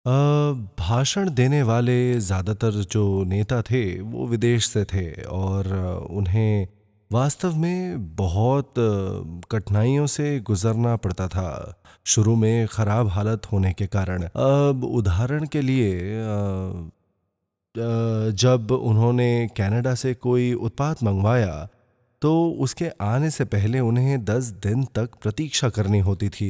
भाषण देने वाले ज़्यादातर जो नेता थे वो विदेश से थे और उन्हें वास्तव में बहुत कठिनाइयों से गुज़रना पड़ता था। शुरू में ख़राब हालत होने के कारण। अब उदाहरण के लिए जब उन्होंने कनाडा से कोई उत्पाद मंगवाया तो उसके आने से पहले उन्हें 10 दिन तक प्रतीक्षा करनी होती थी।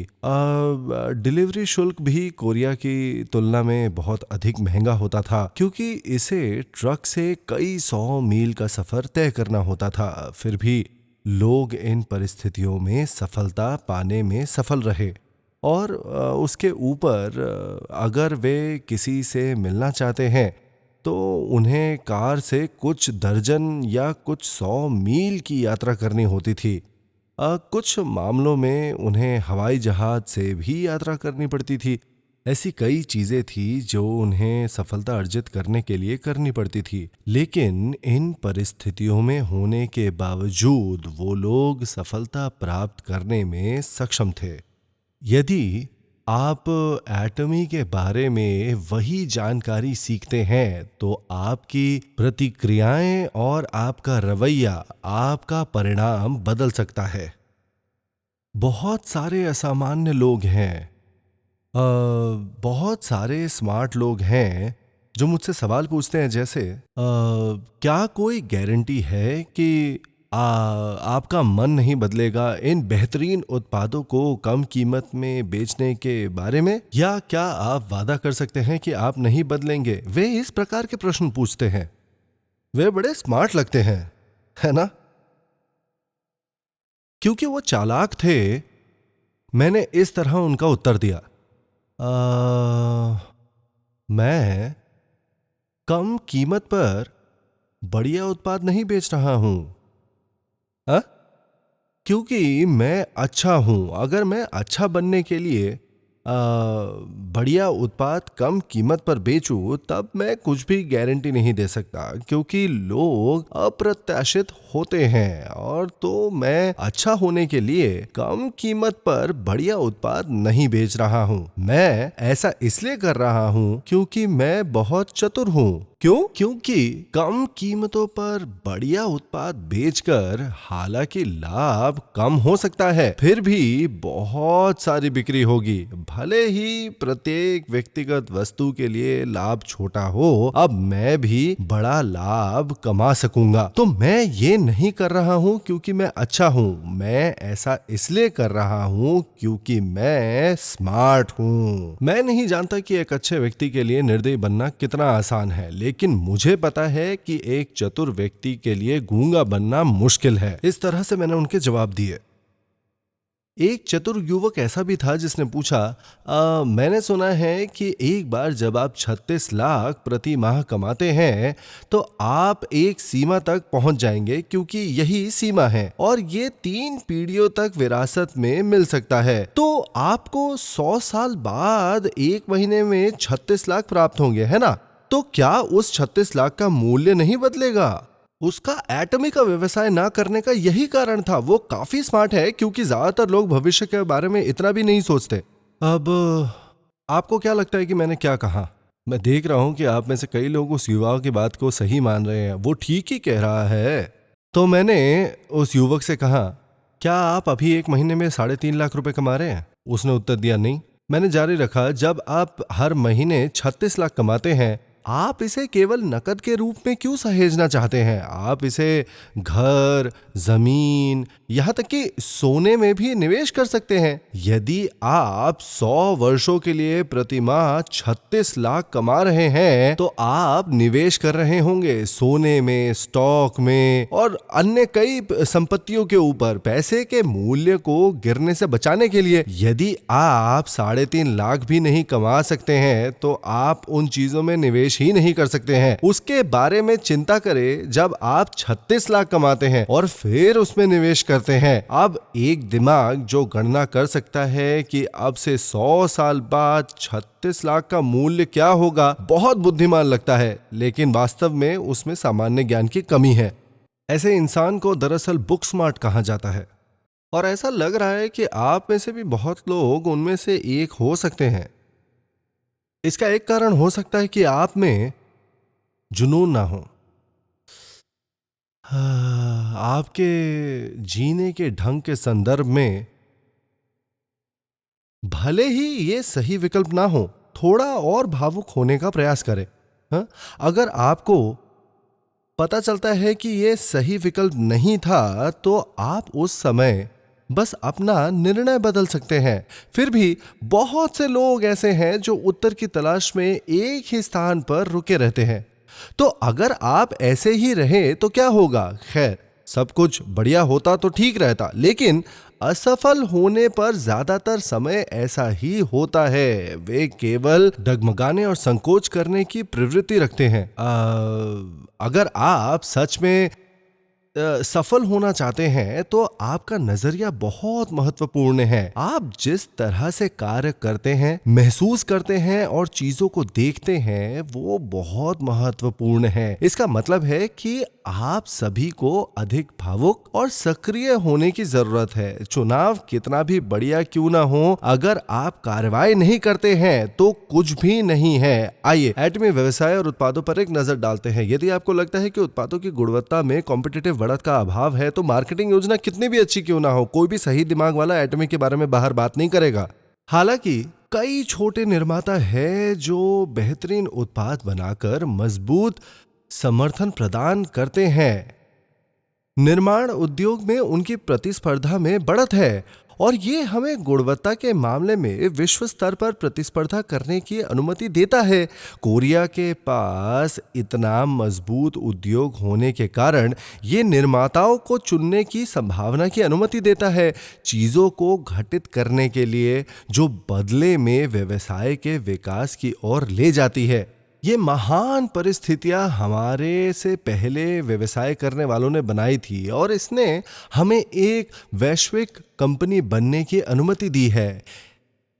डिलीवरी शुल्क भी कोरिया की तुलना में बहुत अधिक महंगा होता था क्योंकि इसे ट्रक से कई 100 मील का सफ़र तय करना होता था। फिर भी लोग इन परिस्थितियों में सफलता पाने में सफल रहे। और उसके ऊपर अगर वे किसी से मिलना चाहते हैं तो उन्हें कार से कुछ दर्जन या कुछ 100 मील की यात्रा करनी होती थी। कुछ मामलों में उन्हें हवाई जहाज से भी यात्रा करनी पड़ती थी। ऐसी कई चीजें थी जो उन्हें सफलता अर्जित करने के लिए करनी पड़ती थी, लेकिन इन परिस्थितियों में होने के बावजूद वो लोग सफलता प्राप्त करने में सक्षम थे। यदि आप एटमी के बारे में वही जानकारी सीखते हैं तो आपकी प्रतिक्रियाएं और आपका रवैया, आपका परिणाम बदल सकता है। बहुत सारे असामान्य लोग हैं, बहुत सारे स्मार्ट लोग हैं जो मुझसे सवाल पूछते हैं जैसे क्या कोई गारंटी है कि आपका मन नहीं बदलेगा इन बेहतरीन उत्पादों को कम कीमत में बेचने के बारे में, या क्या आप वादा कर सकते हैं कि आप नहीं बदलेंगे। वे इस प्रकार के प्रश्न पूछते हैं। वे बड़े स्मार्ट लगते हैं, है ना? क्योंकि वो चालाक थे, मैंने इस तरह उनका उत्तर दिया, मैं कम कीमत पर बढ़िया उत्पाद नहीं बेच रहा हूं। हाँ? क्योंकि मैं अच्छा हूं। अगर मैं अच्छा बनने के लिए बढ़िया उत्पाद कम कीमत पर बेचूं तब मैं कुछ भी गारंटी नहीं दे सकता, क्योंकि लोग अप्रत्याशित होते हैं। और तो मैं अच्छा होने के लिए कम कीमत पर बढ़िया उत्पाद नहीं बेच रहा हूं। मैं ऐसा इसलिए कर रहा हूं क्योंकि मैं बहुत चतुर हूं। क्यों? क्योंकि कम कीमतों पर बढ़िया उत्पाद बेचकर हालांकि लाभ कम हो सकता है, फिर भी बहुत सारी बिक्री होगी। भले ही प्रत्येक व्यक्तिगत वस्तु के लिए लाभ छोटा हो, अब मैं भी बड़ा लाभ कमा सकूंगा। तो मैं ये नहीं कर रहा हूं क्योंकि मैं अच्छा हूं, मैं ऐसा इसलिए कर रहा हूं क्योंकि मैं स्मार्ट हूं। मैं नहीं जानता कि एक अच्छे व्यक्ति के लिए निर्दयी बनना कितना आसान है, लेकिन मुझे पता है कि एक चतुर व्यक्ति के लिए गूंगा बनना मुश्किल है। इस तरह से मैंने उनके जवाब दिए। एक चतुर युवक ऐसा भी था जिसने पूछा, मैंने सुना है कि एक बार जब आप 36 लाख प्रति माह कमाते हैं तो आप एक सीमा तक पहुंच जाएंगे, क्योंकि यही सीमा है और ये 3 पीढ़ियों तक विरासत में मिल सकता है। तो आपको 100 साल बाद एक महीने में 36 लाख प्राप्त होंगे, है ना? तो क्या उस 36 लाख का मूल्य नहीं बदलेगा? उसका एटमी का व्यवसाय ना करने का यही कारण था। वो काफी स्मार्ट है, क्योंकि ज्यादातर लोग भविष्य के बारे में इतना भी नहीं सोचते। अब आपको क्या लगता है कि मैंने क्या कहा? मैं देख रहा हूं कि आप में से कई लोग उस युवा की बात को सही मान रहे हैं। वो ठीक ही कह रहा है। तो मैंने उस युवक से कहा, क्या आप अभी एक महीने में 3.5 लाख रुपए कमा रहे हैं? उसने उत्तर दिया, नहीं। मैंने जारी रखा, जब आप हर महीने 36 लाख कमाते हैं, आप इसे केवल नकद के रूप में क्यों सहेजना चाहते हैं? आप इसे घर, जमीन, यहां तक कि सोने में भी निवेश कर सकते हैं। यदि आप 100 वर्षों के लिए प्रति माह 36 लाख कमा रहे हैं तो आप निवेश कर रहे होंगे सोने में, स्टॉक में और अन्य कई संपत्तियों के ऊपर, पैसे के मूल्य को गिरने से बचाने के लिए। यदि आप 3.5 लाख भी नहीं कमा सकते हैं तो आप उन चीजों में निवेश ही नहीं कर सकते हैं। उसके बारे में चिंता करें जब आप 36 लाख कमाते हैं और फिर उसमें निवेश करते हैं। अब एक दिमाग जो गणना कर सकता है कि अब से 100 साल बाद 36 लाख का मूल्य क्या होगा, बहुत बुद्धिमान लगता है, लेकिन वास्तव में उसमें सामान्य ज्ञान की कमी है। ऐसे इंसान को दरअसल बुक स्मार्ट कहा जाता है। और ऐसा लग रहा है कि आप में से भी बहुत लोग उनमें से एक हो सकते हैं। इसका एक कारण हो सकता है कि आप में जुनून ना हो। आपके जीने के ढंग के संदर्भ में भले ही ये सही विकल्प ना हो, थोड़ा और भावुक होने का प्रयास करें। हाँ? अगर आपको पता चलता है कि ये सही विकल्प नहीं था, तो आप उस समय बस अपना निर्णय बदल सकते हैं। फिर भी बहुत से लोग ऐसे हैं जो उत्तर की तलाश में एक ही स्थान पर रुके रहते हैं। तो अगर आप ऐसे ही रहे तो क्या होगा? खैर, सब कुछ बढ़िया होता तो ठीक रहता, लेकिन असफल होने पर ज्यादातर समय ऐसा ही होता है। वे केवल डगमगाने और संकोच करने की प्रवृत्ति रखते हैं। अगर आप सच में सफल होना चाहते हैं तो आपका नजरिया बहुत महत्वपूर्ण है। आप जिस तरह से कार्य करते हैं, महसूस करते हैं और चीजों को देखते हैं, वो बहुत महत्वपूर्ण है। इसका मतलब है कि आप सभी को अधिक भावुक और सक्रिय होने की जरूरत है। चुनाव कितना भी बढ़िया क्यों ना हो, अगर आप कार्रवाई नहीं करते हैं तो कुछ भी नहीं है। आइए एटमी व्यवसाय और उत्पादों पर एक नजर डालते हैं। यदि आपको लगता है कि उत्पादों की गुणवत्ता में कॉम्पिटिटिव बढ़त का अभाव है, तो मार्केटिंग योजना कितनी भी अच्छी क्यों ना हो, कोई भी सही दिमाग वाला एटमी के बारे में बाहर बात नहीं करेगा। हालांकि कई छोटे निर्माता है जो बेहतरीन उत्पाद बनाकर मजबूत समर्थन प्रदान करते हैं। निर्माण उद्योग में उनकी प्रतिस्पर्धा में बढ़त है और ये हमें गुणवत्ता के मामले में विश्व स्तर पर प्रतिस्पर्धा करने की अनुमति देता है। कोरिया के पास इतना मजबूत उद्योग होने के कारण ये निर्माताओं को चुनने की संभावना की अनुमति देता है, चीजों को घटित करने के लिए, जो बदले में व्यवसाय के विकास की ओर ले जाती है। ये महान परिस्थितियां हमारे से पहले व्यवसाय करने वालों ने बनाई थी और इसने हमें एक वैश्विक कंपनी बनने की अनुमति दी है।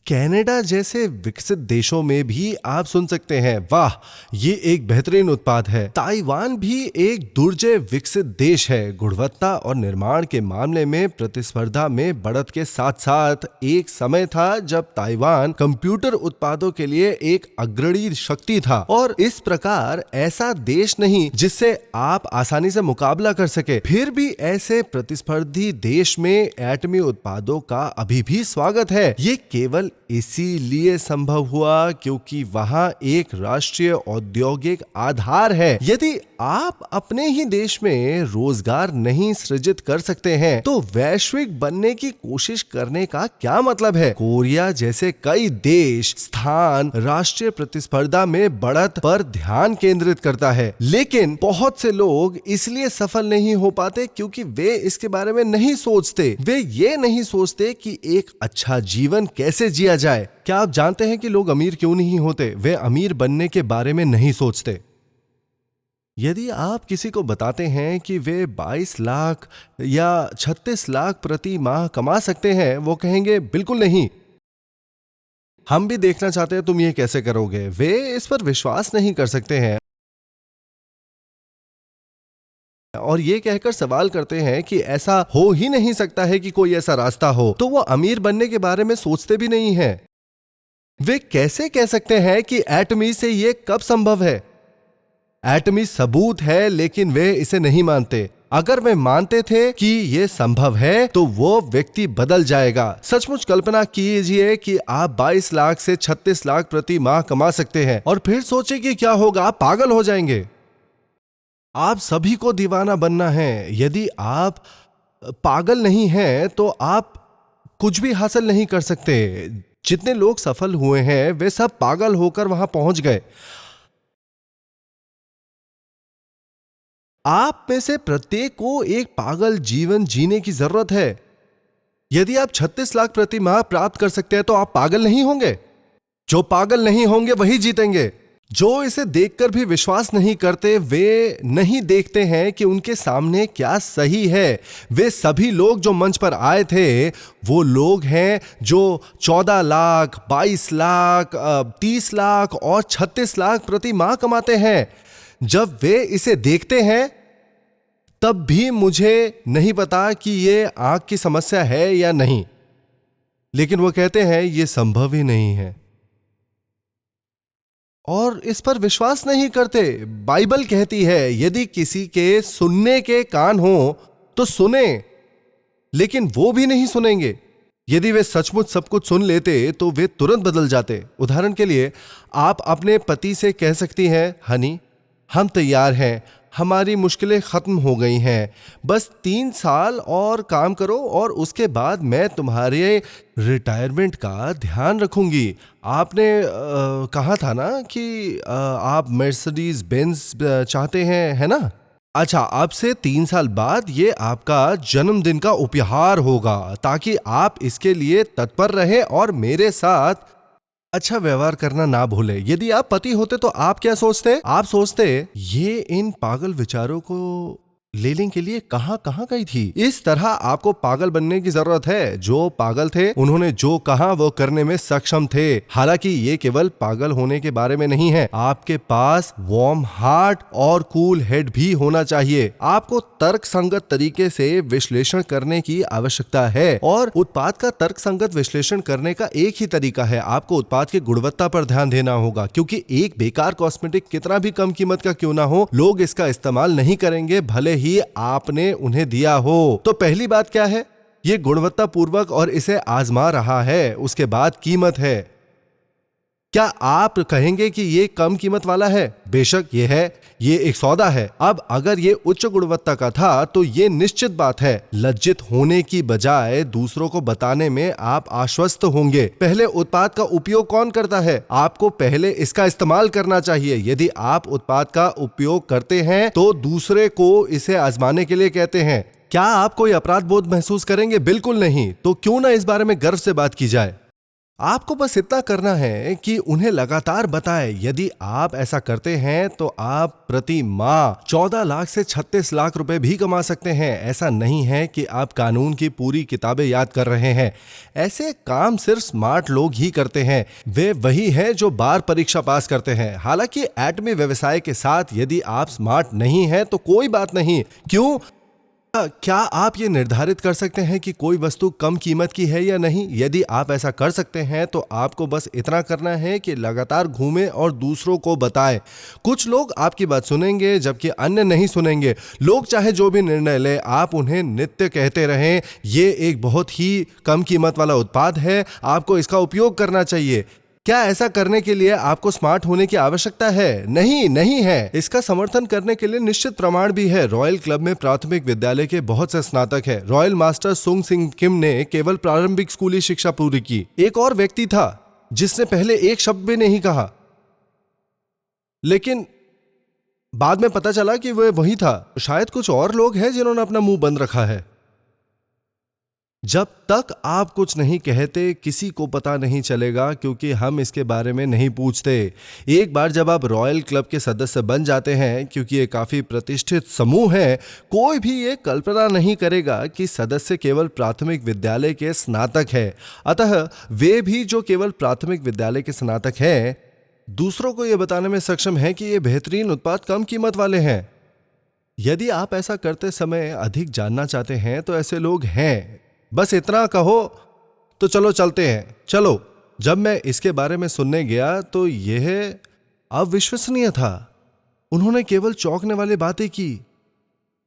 कनाडा जैसे विकसित देशों में भी आप सुन सकते हैं, वाह ये एक बेहतरीन उत्पाद है। ताइवान भी एक दुर्जय विकसित देश है। गुणवत्ता और निर्माण के मामले में प्रतिस्पर्धा में बढ़त के साथ साथ एक समय था जब ताइवान कंप्यूटर उत्पादों के लिए एक अग्रणी शक्ति था। और इस प्रकार ऐसा देश नहीं जिससे आप आसानी से मुकाबला कर सके। फिर भी ऐसे प्रतिस्पर्धी देश में एटमी उत्पादों का अभी भी स्वागत है। ये केवल इसीलिए संभव हुआ क्योंकि वहां एक राष्ट्रीय औद्योगिक आधार है। यदि आप अपने ही देश में रोजगार नहीं सृजित कर सकते हैं तो वैश्विक बनने की कोशिश करने का क्या मतलब है? कोरिया जैसे कई देश स्थान राष्ट्रीय प्रतिस्पर्धा में बढ़त पर ध्यान केंद्रित करता है, लेकिन बहुत से लोग इसलिए सफल नहीं हो पाते क्योंकि वे इसके बारे में नहीं सोचते। वे ये नहीं सोचते कि एक अच्छा जीवन कैसे जिया जाए। क्या आप जानते हैं कि लोग अमीर क्यों नहीं होते? वे अमीर बनने के बारे में नहीं सोचते। यदि आप किसी को बताते हैं कि वे 22 लाख या 36 लाख प्रति माह कमा सकते हैं, वो कहेंगे बिल्कुल नहीं, हम भी देखना चाहते हैं तुम ये कैसे करोगे। वे इस पर विश्वास नहीं कर सकते हैं और ये कहकर सवाल करते हैं कि ऐसा हो ही नहीं सकता है कि कोई ऐसा रास्ता हो, तो वो अमीर बनने के बारे में सोचते भी नहीं है। वे कैसे कह सकते हैं कि एटमी से ये कब संभव है? एटमी सबूत है, लेकिन वे इसे नहीं मानते। अगर वे मानते थे कि यह संभव है तो वो व्यक्ति बदल जाएगा। सचमुच कल्पना कीजिए कि आप 22 लाख से 36 लाख प्रति माह कमा सकते हैं और फिर सोचिए कि क्या होगा। आप पागल हो जाएंगे। आप सभी को दीवाना बनना है। यदि आप पागल नहीं हैं तो आप कुछ भी हासिल नहीं कर सकते। जितने लोग सफल हुए हैं वे सब पागल होकर वहां पहुंच गए। आप में से प्रत्येक को एक पागल जीवन जीने की जरूरत है। यदि आप 36 लाख प्रति माह प्राप्त कर सकते हैं तो आप पागल नहीं होंगे। जो पागल नहीं होंगे वही जीतेंगे। जो इसे देखकर भी विश्वास नहीं करते, वे नहीं देखते हैं कि उनके सामने क्या सही है। वे सभी लोग जो मंच पर आए थे वो लोग हैं जो 14 लाख, 22 लाख, 30 लाख और 36 लाख प्रति माह कमाते हैं। जब वे इसे देखते हैं तब भी मुझे नहीं पता कि ये आंख की समस्या है या नहीं, लेकिन वो कहते हैं ये संभव ही नहीं है। और इस पर विश्वास नहीं करते। बाइबल कहती है यदि किसी के सुनने के कान हो तो सुने, लेकिन वो भी नहीं सुनेंगे। यदि वे सचमुच सब कुछ सुन लेते तो वे तुरंत बदल जाते। उदाहरण के लिए, आप अपने पति से कह सकती हैं, हनी हम तैयार हैं, हमारी मुश्किलें खत्म हो गई हैं, बस 3 साल और काम करो और उसके बाद मैं तुम्हारे रिटायरमेंट का ध्यान रखूंगी। आपने कहा था ना कि आप मर्सिडीज बेंज चाहते हैं, है ना? अच्छा, अब से 3 साल बाद ये आपका जन्मदिन का उपहार होगा, ताकि आप इसके लिए तत्पर रहें और मेरे साथ अच्छा व्यवहार करना ना भूले। यदि आप पति होते तो आप क्या सोचते? आप सोचते ये इन पागल विचारों को लेने के लिए कहां कहां गई थी। इस तरह आपको पागल बनने की जरूरत है। जो पागल थे उन्होंने जो कहा वो करने में सक्षम थे। हालांकि ये केवल पागल होने के बारे में नहीं है, आपके पास वार्म हार्ट और कूल हेड भी होना चाहिए। आपको तर्क संगत तरीके से विश्लेषण करने की आवश्यकता है, और उत्पाद का तर्क संगत विश्लेषण करने का एक ही तरीका है, आपको उत्पाद की गुणवत्ता पर ध्यान देना होगा। क्योंकि एक बेकार कॉस्मेटिक कितना भी कम कीमत का क्यों ना हो, लोग इसका इस्तेमाल नहीं करेंगे भले ही आपने उन्हें दिया हो। तो पहली बात क्या है? ये गुणवत्ता पूर्वक और इसे आजमा रहा है। उसके बाद कीमत है। क्या आप कहेंगे कि ये कम कीमत वाला है? बेशक ये है, ये एक सौदा है। अब अगर ये उच्च गुणवत्ता का था तो ये निश्चित बात है, लज्जित होने की बजाय दूसरों को बताने में आप आश्वस्त होंगे। पहले उत्पाद का उपयोग कौन करता है? आपको पहले इसका इस्तेमाल करना चाहिए। यदि आप उत्पाद का उपयोग करते हैं तो दूसरे को इसे आजमाने के लिए कहते हैं। क्या आप कोई अपराध बोध महसूस करेंगे? बिल्कुल नहीं। तो क्यों ना इस बारे में गर्व से बात की जाए। आपको बस इतना करना है कि उन्हें लगातार बताएं। यदि आप ऐसा करते हैं तो आप प्रति माह 14 लाख से 36 लाख रुपए भी कमा सकते हैं। ऐसा नहीं है कि आप कानून की पूरी किताबें याद कर रहे हैं। ऐसे काम सिर्फ स्मार्ट लोग ही करते हैं। वे वही हैं जो बार परीक्षा पास करते हैं। हालांकि एटमी व्यवसाय के साथ यदि आप स्मार्ट नहीं हैं तो कोई बात नहीं। क्यों? क्या आप ये निर्धारित कर सकते हैं कि कोई वस्तु कम कीमत की है या नहीं? यदि आप ऐसा कर सकते हैं तो आपको बस इतना करना है कि लगातार घूमें और दूसरों को बताएं। कुछ लोग आपकी बात सुनेंगे जबकि अन्य नहीं सुनेंगे। लोग चाहे जो भी निर्णय लें, आप उन्हें नित्य कहते रहें, ये एक बहुत ही कम कीमत वाला उत्पाद है, आपको इसका उपयोग करना चाहिए। क्या ऐसा करने के लिए आपको स्मार्ट होने की आवश्यकता है? नहीं, नहीं है। इसका समर्थन करने के लिए निश्चित प्रमाण भी है। रॉयल क्लब में प्राथमिक विद्यालय के बहुत से स्नातक हैं। रॉयल मास्टर सुंग सिंह किम ने केवल प्रारंभिक स्कूली शिक्षा पूरी की। एक और व्यक्ति था जिसने पहले एक शब्द भी नहीं कहा, लेकिन बाद में पता चला कि वह वही था। शायद कुछ और लोग हैं जिन्होंने अपना मुंह बंद रखा है। जब तक आप कुछ नहीं कहते किसी को पता नहीं चलेगा, क्योंकि हम इसके बारे में नहीं पूछते। एक बार जब आप रॉयल क्लब के सदस्य बन जाते हैं, क्योंकि ये काफी प्रतिष्ठित समूह है, कोई भी ये कल्पना नहीं करेगा कि सदस्य केवल प्राथमिक विद्यालय के स्नातक है। अतः वे भी जो केवल प्राथमिक विद्यालय के स्नातक हैं, दूसरों को यह बताने में सक्षम है कि ये बेहतरीन उत्पाद कम कीमत वाले हैं। यदि आप ऐसा करते समय अधिक जानना चाहते हैं तो ऐसे लोग हैं। बस इतना कहो तो चलो चलते हैं, चलो। जब मैं इसके बारे में सुनने गया तो यह अविश्वसनीय था। उन्होंने केवल चौंकने वाली बातें की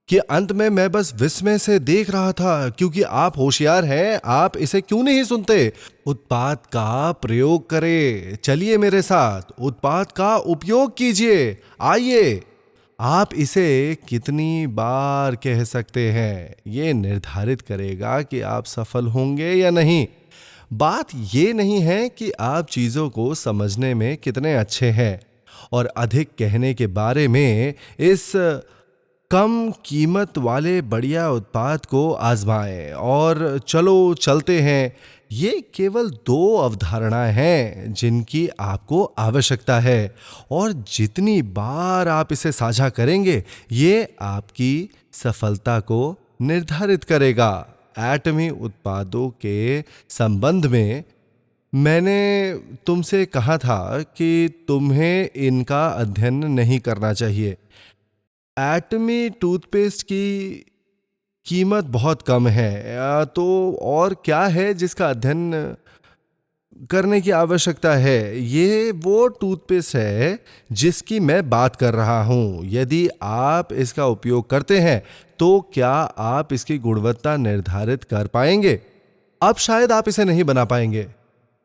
कि अंत में मैं बस विस्मय से देख रहा था। क्योंकि आप होशियार हैं, आप इसे क्यों नहीं सुनते? उत्पाद का प्रयोग करें। चलिए मेरे साथ, उत्पाद का उपयोग कीजिए। आइए। आप इसे कितनी बार कह सकते हैं, यह निर्धारित करेगा कि आप सफल होंगे या नहीं। बात यह नहीं है कि आप चीजों को समझने में कितने अच्छे हैं और अधिक कहने के बारे में। इस कम कीमत वाले बढ़िया उत्पाद को आजमाएं और चलो चलते हैं। ये केवल 2 अवधारणाएं हैं जिनकी आपको आवश्यकता है, और जितनी बार आप इसे साझा करेंगे ये आपकी सफलता को निर्धारित करेगा। एटमी उत्पादों के संबंध में मैंने तुमसे कहा था कि तुम्हें इनका अध्ययन नहीं करना चाहिए। एटमी टूथपेस्ट की कीमत बहुत कम है, तो और क्या है जिसका अध्ययन करने की आवश्यकता है। ये वो टूथपेस्ट है जिसकी मैं बात कर रहा हूं। यदि आप इसका उपयोग करते हैं तो क्या आप इसकी गुणवत्ता निर्धारित कर पाएंगे? अब शायद आप इसे नहीं बना पाएंगे,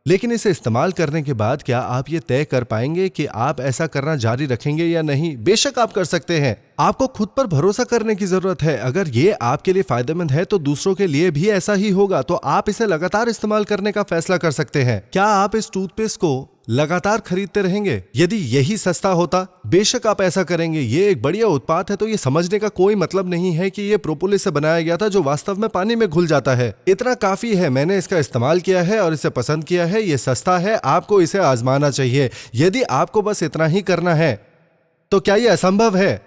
लेकिन इसे इस्तेमाल करने के बाद क्या आप ये तय कर पाएंगे कि आप ऐसा करना जारी रखेंगे या नहीं? बेशक आप कर सकते हैं। आपको खुद पर भरोसा करने की जरूरत है। अगर ये आपके लिए फायदेमंद है तो दूसरों के लिए भी ऐसा ही होगा। तो आप इसे लगातार इस्तेमाल करने का फैसला कर सकते हैं। क्या आप इस टूथपेस्ट को लगातार खरीदते रहेंगे? यदि यही सस्ता होता, बेशक आप ऐसा करेंगे। ये एक बढ़िया उत्पाद है, तो ये समझने का कोई मतलब नहीं है कि ये प्रोपोलिस से बनाया गया था जो वास्तव में पानी में घुल जाता है। इतना काफी है। मैंने इसका इस्तेमाल किया है और इसे पसंद किया है। ये सस्ता है, आपको इसे आजमाना चाहिए। यदि आपको बस इतना ही करना है तो क्या ये असंभव है?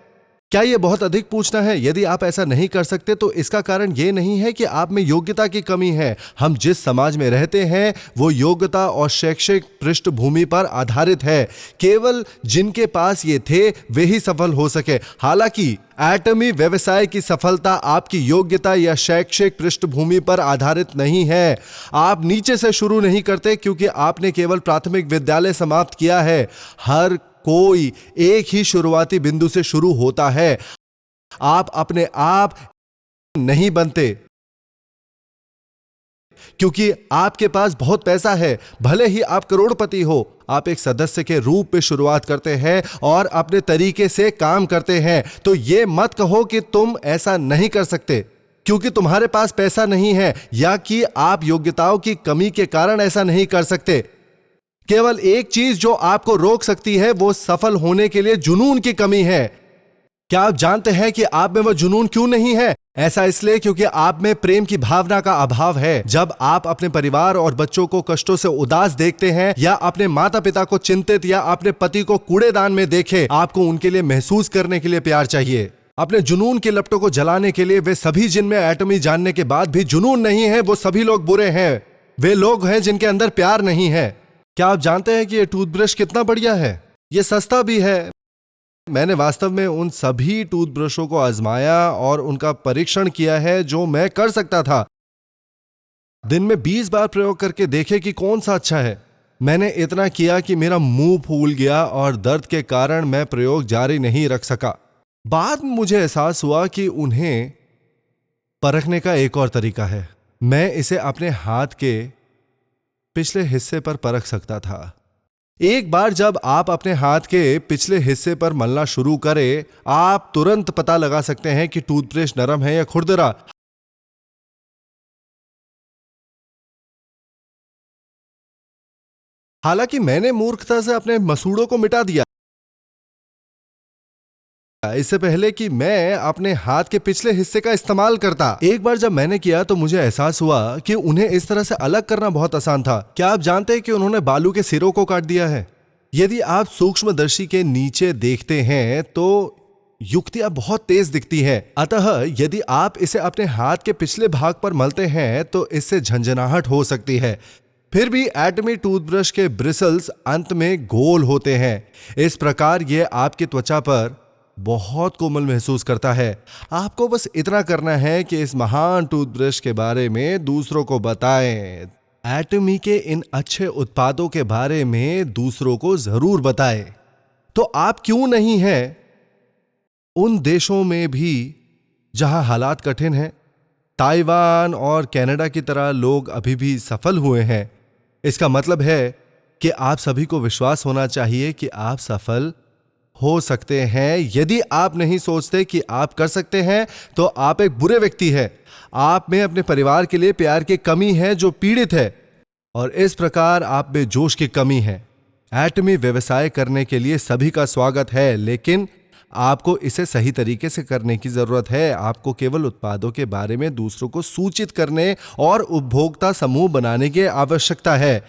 क्या ये बहुत अधिक पूछना है? यदि आप ऐसा नहीं कर सकते तो इसका कारण ये नहीं है कि आप में योग्यता की कमी है। हम जिस समाज में रहते हैं वो योग्यता और शैक्षिक पृष्ठभूमि पर आधारित है। केवल जिनके पास ये थे वे ही सफल हो सके। हालांकि एटमी व्यवसाय की सफलता आपकी योग्यता या शैक्षिक पृष्ठभूमि पर आधारित नहीं है। आप नीचे से शुरू नहीं करते क्योंकि आपने केवल प्राथमिक विद्यालय समाप्त किया है। हर कोई एक ही शुरुआती बिंदु से शुरू होता है। आप अपने आप नहीं बनते क्योंकि आपके पास बहुत पैसा है। भले ही आप करोड़पति हो, आप एक सदस्य के रूप में शुरुआत करते हैं और अपने तरीके से काम करते हैं। तो यह मत कहो कि तुम ऐसा नहीं कर सकते क्योंकि तुम्हारे पास पैसा नहीं है या कि आप योग्यताओं की कमी के कारण ऐसा नहीं कर सकते। केवल एक चीज जो आपको रोक सकती है वो सफल होने के लिए जुनून की कमी है। क्या आप जानते हैं कि आप में वह जुनून क्यों नहीं है? ऐसा इसलिए क्योंकि आप में प्रेम की भावना का अभाव है। जब आप अपने परिवार और बच्चों को कष्टों से उदास देखते हैं या अपने माता पिता को चिंतित या अपने पति को कूड़ेदान में देखें, आपको उनके लिए महसूस करने के लिए प्यार चाहिए। अपने जुनून के लपटों को जलाने के लिए वे सभी जिनमें एटमी जानने के बाद भी जुनून नहीं है, वो सभी लोग बुरे हैं। वे लोग हैं जिनके अंदर प्यार नहीं है। क्या आप जानते हैं कि यह टूथब्रश कितना बढ़िया है? यह सस्ता भी है। मैंने वास्तव में उन सभी टूथब्रशों को आजमाया और उनका परीक्षण किया है जो मैं कर सकता था। दिन में 20 बार प्रयोग करके देखे कि कौन सा अच्छा है। मैंने इतना किया कि मेरा मुंह फूल गया और दर्द के कारण मैं प्रयोग जारी नहीं रख सका। बाद में मुझे एहसास हुआ कि उन्हें परखने का एक और तरीका है। मैं इसे अपने हाथ के पिछले हिस्से पर परख सकता था। एक बार जब आप अपने हाथ के पिछले हिस्से पर मलना शुरू करें, आप तुरंत पता लगा सकते हैं कि टूथब्रश नरम है या खुरदरा। हालांकि मैंने मूर्खता से अपने मसूड़ों को मिटा दिया इससे पहले कि मैं अपने हाथ के पिछले हिस्से का इस्तेमाल करता। एक बार जब मैंने किया तो मुझे एहसास हुआ कि उन्हें इस तरह से अलग करना बहुत आसान था। क्या आप जानते हैं कि उन्होंने बालू के सिरों को काट दिया है? यदि आप सूक्ष्मदर्शी के नीचे देखते हैं तो युक्तियां बहुत तेज दिखती हैं। अतः यदि आप इसे अपने हाथ के पिछले भाग पर मलते हैं तो इससे झंझनाहट हो सकती है। फिर भी एटमी टूथब्रश के ब्रिसल्स अंत में गोल होते हैं। इस प्रकार यह आपकी त्वचा पर बहुत कोमल महसूस करता है। आपको बस इतना करना है कि इस महान टूथब्रश के बारे में दूसरों को बताएं। एटमी के इन अच्छे उत्पादों के बारे में दूसरों को जरूर बताएं। तो आप क्यों नहीं हैं उन देशों में भी जहां हालात कठिन हैं? ताइवान और कनाडा की तरह लोग अभी भी सफल हुए हैं। इसका मतलब है कि आप सभी को विश्वास होना चाहिए कि आप सफल हो सकते हैं। यदि आप नहीं सोचते कि आप कर सकते हैं तो आप एक बुरे व्यक्ति हैं। आप में अपने परिवार के लिए प्यार की कमी है जो पीड़ित है और इस प्रकार आप में जोश की कमी है। एटमी व्यवसाय करने के लिए सभी का स्वागत है, लेकिन आपको इसे सही तरीके से करने की जरूरत है। आपको केवल उत्पादों के बारे में दूसरों को सूचित करने और उपभोक्ता समूह बनाने की आवश्यकता है।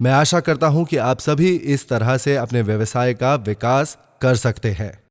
मैं आशा करता हूं कि आप सभी इस तरह से अपने व्यवसाय का विकास कर सकते हैं।